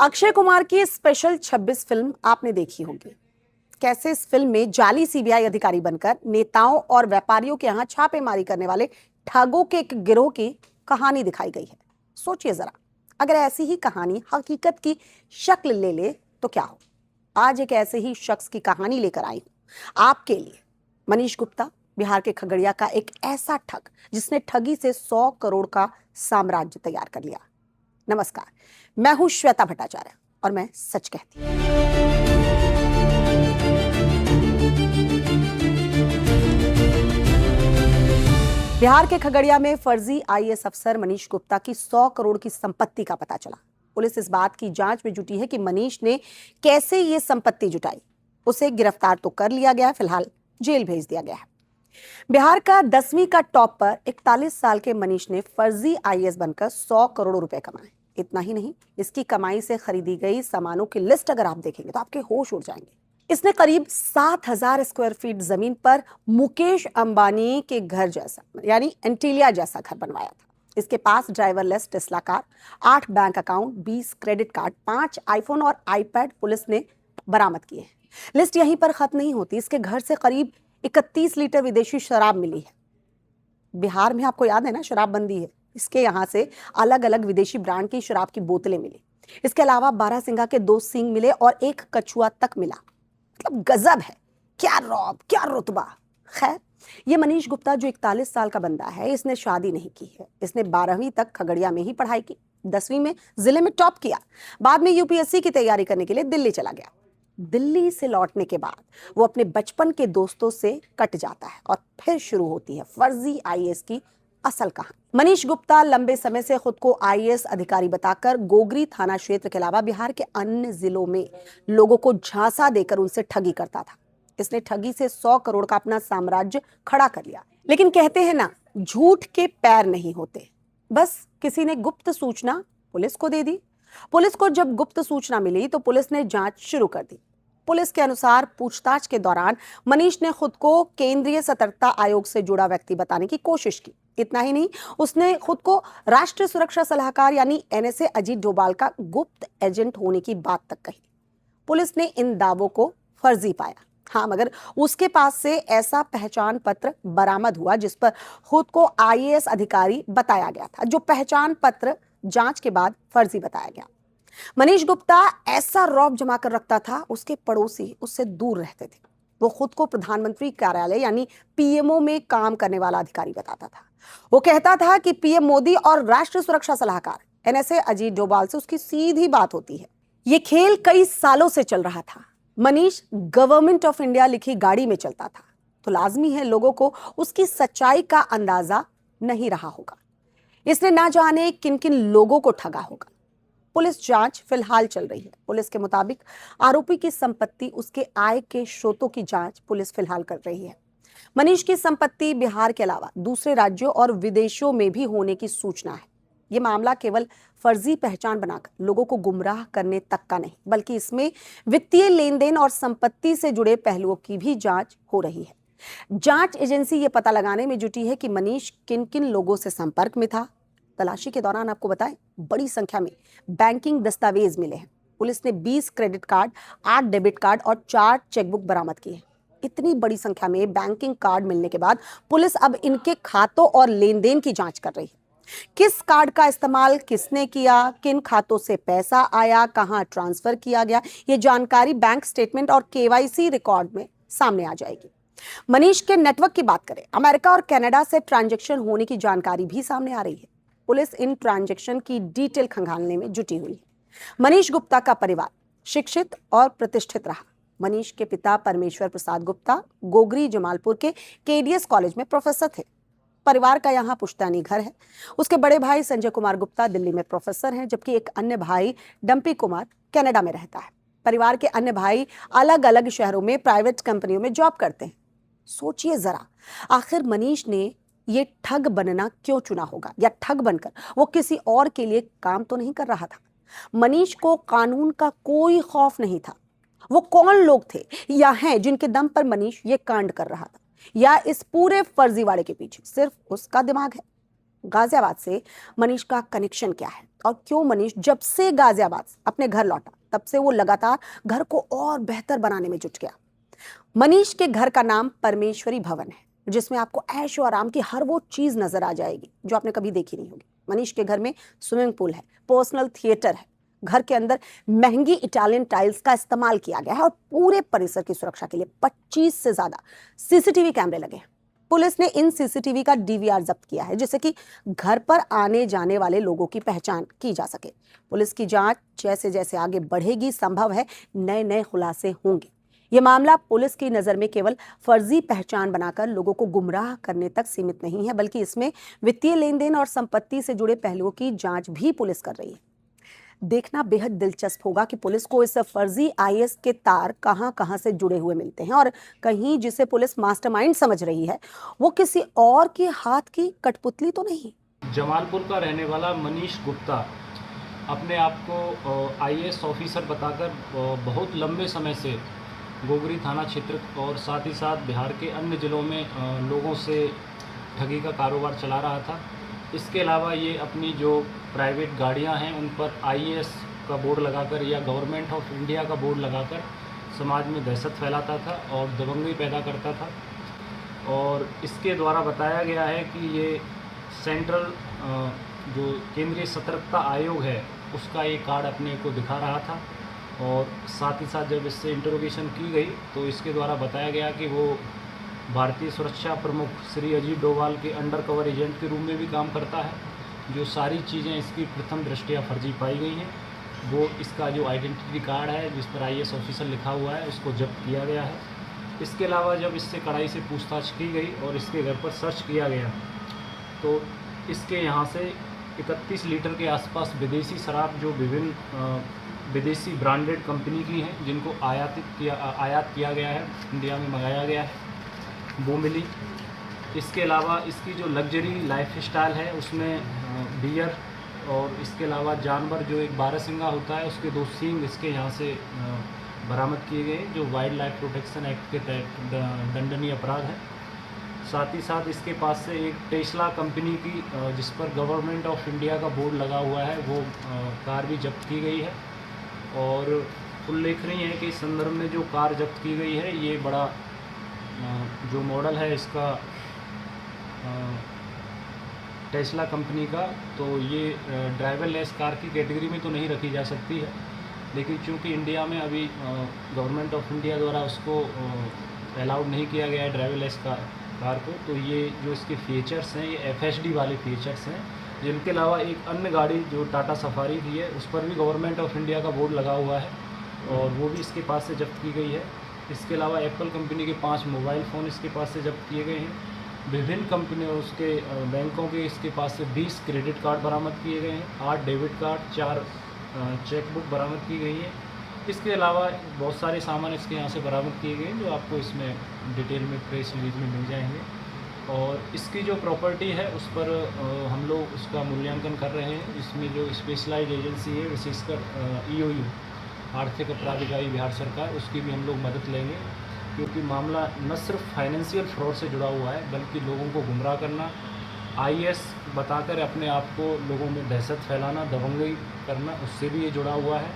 अक्षय कुमार की special 26 film आपने देखी होगी। कैसे इस फिल्म में जाली सीबीआई अधिकारी बनकर नेताओं और व्यापारियों के यहां छापेमारी करने वाले ठगों के एक गिरोह की कहानी दिखाई गई है। सोचिए जरा, अगर ऐसी ही कहानी हकीकत की शक्ल ले ले तो क्या हो। आज एक ऐसे ही शख्स की कहानी लेकर आई हूं आपके लिए। मनीष गुप्ता, बिहार के खगड़िया का एक ऐसा ठग जिसने ठगी से 100 करोड़ का साम्राज्य तैयार कर लिया। नमस्कार, मैं हूं श्वेता भट्टाचार्य और मैं सच कहती हूं। बिहार के खगड़िया में फर्जी आईएएस अफसर मनीष गुप्ता की 100 करोड़ की संपत्ति का पता चला। पुलिस इस बात की जांच में जुटी है कि मनीष ने कैसे ये संपत्ति जुटाई। उसे गिरफ्तार तो कर लिया गया, फिलहाल जेल भेज दिया गया है। बिहार का 10वीं का टॉप पर 41 साल के मनीष ने फर्जी आईएएस बनकर 100 करोड़ रुपए कमाए। इतना ही नहीं, इसकी कमाई से खरीदी गई सामानों की लिस्ट अगर आप देखेंगे तो आपके होश उड़ जाएंगे। इसने करीब 7,000 स्क्वायर फीट जमीन पर मुकेश अंबानी के घर जैसा यानी एंटीलिया जैसा घर बनवाया था। इसके पास driverless Tesla car, 8 bank account, 20 credit card, 5 iPhone और आईपैड पुलिस ने बरामद किए हैं। लिस्ट यहीं पर खत्म नहीं होती। इसके घर से करीब 31 लीटर विदेशी शराब मिली है। बिहार में आपको याद है ना, शराबबंदी है। इसके यहाँ से अलग अलग विदेशी ब्रांड की शराब की बोतलें मिली। इसके अलावा बारहसिंगा के 2 सींग मिले और 1 कछुआ तक मिला। मतलब गजब है, क्या रौब, क्या रुतबा। खैर, ये मनीष गुप्ता जो 41 साल का बंदा है, इसने शादी नहीं की है। इसने 12वीं तक खगड़िया में ही पढ़ाई की, 10वीं में जिले में टॉप किया। बाद में यूपीएससी की तैयारी करने के लिए दिल्ली चला गया। दिल्ली से लौटने के बाद वो अपने बचपन के दोस्तों से कट जाता है और फिर शुरू होती है फर्जी आईएएस की असल कहानी। मनीष गुप्ता लंबे समय से खुद को आईएएस अधिकारी बताकर गोगरी थाना क्षेत्र के अलावा बिहार के अन्य जिलों में लोगों को झांसा देकर उनसे ठगी करता था। इसने ठगी से 100 करोड़ का अपना साम्राज्य खड़ा कर लिया। लेकिन कहते हैं ना, झूठ के पैर नहीं होते। बस किसी ने गुप्त सूचना पुलिस को दे दी। पुलिस को जब गुप्त सूचना मिली तो पुलिस ने जांच शुरू कर दी। पुलिस के अनुसार पूछताछ के दौरान मनीष ने खुद को केंद्रीय सतर्कता आयोग से जुड़ा व्यक्ति बताने की कोशिश की। इतना ही नहीं, उसने खुद को राष्ट्रीय सुरक्षा सलाहकार यानी एनएसए अजीत डोभाल का गुप्त एजेंट होने की बात तक कही। पुलिस ने इन दावों को फर्जी पाया। हाँ, मगर उसके पास से ऐसा पहचान पत्र बरामद हुआ जिस पर खुद को आईएएस अधिकारी बताया गया था, जो पहचान पत्र जांच के बाद फर्जी बताया गया। मनीष गुप्ता ऐसा रौब जमा कर रखता था, उसके पड़ोसी उससे दूर रहते थे। वो खुद को प्रधानमंत्री कार्यालय यानी पीएमओ में काम करने वाला अधिकारी बताता था। वो कहता था कि पीएम मोदी और राष्ट्रीय सुरक्षा सलाहकार एनएसए अजीत डोभाल से उसकी सीधी बात होती है। ये खेल कई सालों से चल रहा था। मनीष गवर्नमेंट ऑफ इंडिया लिखी गाड़ी में चलता था, तो लाजमी है लोगों को उसकी सच्चाई का अंदाजा नहीं रहा होगा। इसने ना जाने किन किन लोगों को ठगा होगा। पुलिस जांच फिलहाल चल रही है। पुलिस के मुताबिक आरोपी की संपत्ति, उसके आय के स्रोतों की जांच पुलिस फिलहाल कर रही है। मनीष की संपत्ति बिहार के अलावा दूसरे राज्यों और विदेशों में भी होने की सूचना है। यह मामला केवल फर्जी पहचान बनाकर लोगों को गुमराह करने तक का नहीं, बल्कि इसमें वित्तीय लेन देन और संपत्ति से जुड़े पहलुओं की भी जांच हो रही है। जांच एजेंसी ये पता लगाने में जुटी है कि मनीष किन किन लोगों से संपर्क में था। तलाशी के दौरान आपको बताएं, बड़ी संख्या में बैंकिंग दस्तावेज मिले हैं। पुलिस ने 20 क्रेडिट कार्ड, 8 डेबिट कार्ड और 4 चेकबुक बरामद किए हैं। इतनी बड़ी संख्या में बैंकिंग कार्ड मिलने के बाद पुलिस अब इनके खातों और लेन देन की जांच कर रही है। किस कार्ड का इस्तेमाल किसने किया, किन खातों से पैसा आया, कहां ट्रांसफर किया गया, ये जानकारी बैंक स्टेटमेंट और केवाईसी रिकॉर्ड में सामने आ जाएगी। मनीष के नेटवर्क की बात करें, अमेरिका और कनाडा से ट्रांजैक्शन होने की जानकारी भी सामने आ रही है। पुलिस इन ट्रांजैक्शन की डिटेल खंगालने में जुटी हुई है। मनीष गुप्ता का परिवार शिक्षित और प्रतिष्ठित रहा। मनीष के पिता परमेश्वर प्रसाद गुप्ता गोगरी जमालपुर के केडीएस कॉलेज में प्रोफेसर थे। परिवार का यहाँ पुश्तैनी घर है। उसके बड़े भाई संजय कुमार गुप्ता दिल्ली में प्रोफेसर हैं, जबकि एक अन्य भाई डंपी कुमार कनाडा में रहता है। परिवार के अन्य भाई अलग अलग शहरों में प्राइवेट कंपनियों में जॉब करते हैं। सोचिए जरा, आखिर मनीष ने ये ठग बनना क्यों चुना होगा, या ठग बनकर वो किसी और के लिए काम तो नहीं कर रहा था। मनीष को कानून का कोई खौफ नहीं था। वो कौन लोग थे या हैं जिनके दम पर मनीष ये कांड कर रहा था, या इस पूरे फर्जीवाड़े के पीछे सिर्फ उसका दिमाग है? गाजियाबाद से मनीष का कनेक्शन क्या है और क्यों मनीष जब से गाजियाबाद अपने घर लौटा तब से वो लगातार घर को और बेहतर बनाने में जुट गया। मनीष के घर का नाम परमेश्वरी भवन है, जिसमें आपको ऐशो आराम की हर वो चीज नजर आ जाएगी जो आपने कभी देखी नहीं होगी। मनीष के घर में स्विमिंग पूल है, पर्सनल थिएटर है, घर के अंदर महंगी इटालियन टाइल्स का इस्तेमाल किया गया है और पूरे परिसर की सुरक्षा के लिए 25 से ज्यादा सीसीटीवी कैमरे लगे हैं। पुलिस ने इन सीसीटीवी का डीवीआर जब्त किया है, जिससे कि घर पर आने जाने वाले लोगों की पहचान की जा सके। पुलिस की जांच जैसे जैसे आगे बढ़ेगी, संभव है नए नए खुलासे होंगे। ये मामला पुलिस की नजर में केवल फर्जी पहचान बनाकर लोगों को गुमराह करने तक सीमित नहीं है, बल्कि इसमें वित्तीय लेन देन और संपत्ति से जुड़े पहलुओं की जांच भी पुलिस कर रही है। देखना बेहद दिलचस्प होगा कि पुलिस को इस फर्जी आईएएस के तार कहां कहां से जुड़े हुए मिलते हैं और कहीं जिसे पुलिस मास्टरमाइंड समझ रही है वो किसी और के हाथ की कठपुतली तो नहीं। जमालपुर का रहने वाला मनीष गुप्ता अपने आप को आईएएस ऑफिसर बताकर बहुत लंबे समय से गोगरी थाना क्षेत्र और साथ ही साथ बिहार के अन्य ज़िलों में लोगों से ठगी का कारोबार चला रहा था। इसके अलावा ये अपनी जो प्राइवेट गाड़ियां हैं उन पर आईएएस का बोर्ड लगाकर या गवर्नमेंट ऑफ इंडिया का बोर्ड लगाकर समाज में दहशत फैलाता था और दबंगई पैदा करता था। और इसके द्वारा बताया गया है कि ये सेंट्रल जो केंद्रीय सतर्कता आयोग है उसका ये कार्ड अपने को दिखा रहा था। और साथ ही साथ जब इससे इंटरोगेशन की गई तो इसके द्वारा बताया गया कि वो भारतीय सुरक्षा प्रमुख श्री अजीत डोभाल के अंडर कवर एजेंट के रूप में भी काम करता है। जो सारी चीज़ें इसकी प्रथम दृष्टया फर्जी पाई गई हैं वो इसका जो आइडेंटिटी कार्ड है जिस पर आईएएस ऑफिसर लिखा हुआ है उसको जब्त किया गया है। इसके अलावा जब इससे कड़ाई से पूछताछ की गई और इसके घर पर सर्च किया गया तो इसके यहाँ से 31 लीटर के आसपास विदेशी शराब जो विभिन्न विदेशी ब्रांडेड कंपनी की हैं जिनको आयात किया गया है, इंडिया में मंगाया गया है, वो मिली। इसके अलावा इसकी जो लग्जरी लाइफ स्टाइल है उसमें बियर और इसके अलावा जानवर जो एक बारहसिंगा होता है उसके 2 सींग इसके यहाँ से बरामद किए गए जो वाइल्ड लाइफ प्रोटेक्शन एक्ट के तहत दंडनीय अपराध है। साथ ही साथ इसके पास से एक टेस्ला कंपनी की जिस पर गवर्नमेंट ऑफ इंडिया का बोर्ड लगा हुआ है वो कार भी जब्त की गई है। और उल्लेखनीय है कि इस संदर्भ में जो कार जब्त की गई है ये बड़ा जो मॉडल है इसका टेस्ला कंपनी का, तो ये ड्राइवरलेस कार की कैटेगरी में तो नहीं रखी जा सकती है, लेकिन चूंकि इंडिया में अभी गवर्नमेंट ऑफ इंडिया द्वारा उसको अलाउड नहीं किया गया है ड्राइवरलेस कार को, तो ये जो इसके फीचर्स हैं ये एफएसडी वाले फीचर्स हैं। जिनके अलावा एक अन्य गाड़ी जो टाटा सफारी की है उस पर भी गवर्नमेंट ऑफ इंडिया का बोर्ड लगा हुआ है और वो भी इसके पास से जब्त की गई है। इसके अलावा एप्पल कंपनी के 5 मोबाइल फ़ोन इसके पास से जब्त किए गए हैं। विभिन्न कंपनियों उसके बैंकों के इसके पास से 20 क्रेडिट कार्ड बरामद किए गए हैं, 8 डेबिट कार्ड, 4 चेकबुक बरामद की गई है। इसके अलावा बहुत सारे सामान इसके यहाँ से बरामद किए गए हैं जो आपको इसमें डिटेल में प्रेस रिलीज में मिल जाएंगे। और इसकी जो प्रॉपर्टी है उस पर हम लोग उसका मूल्यांकन कर रहे हैं। इसमें जो स्पेशलाइज्ड एजेंसी है विशेषकर ईओयू आर्थिक अपराध इकाई बिहार सरकार, उसकी भी हम लोग मदद लेंगे, क्योंकि मामला न सिर्फ फाइनेंशियल फ्रॉड से जुड़ा हुआ है बल्कि लोगों को गुमराह करना, आईएएस बताकर अपने आप को लोगों में दहशत फैलाना, दबंगई करना, उससे भी ये जुड़ा हुआ है।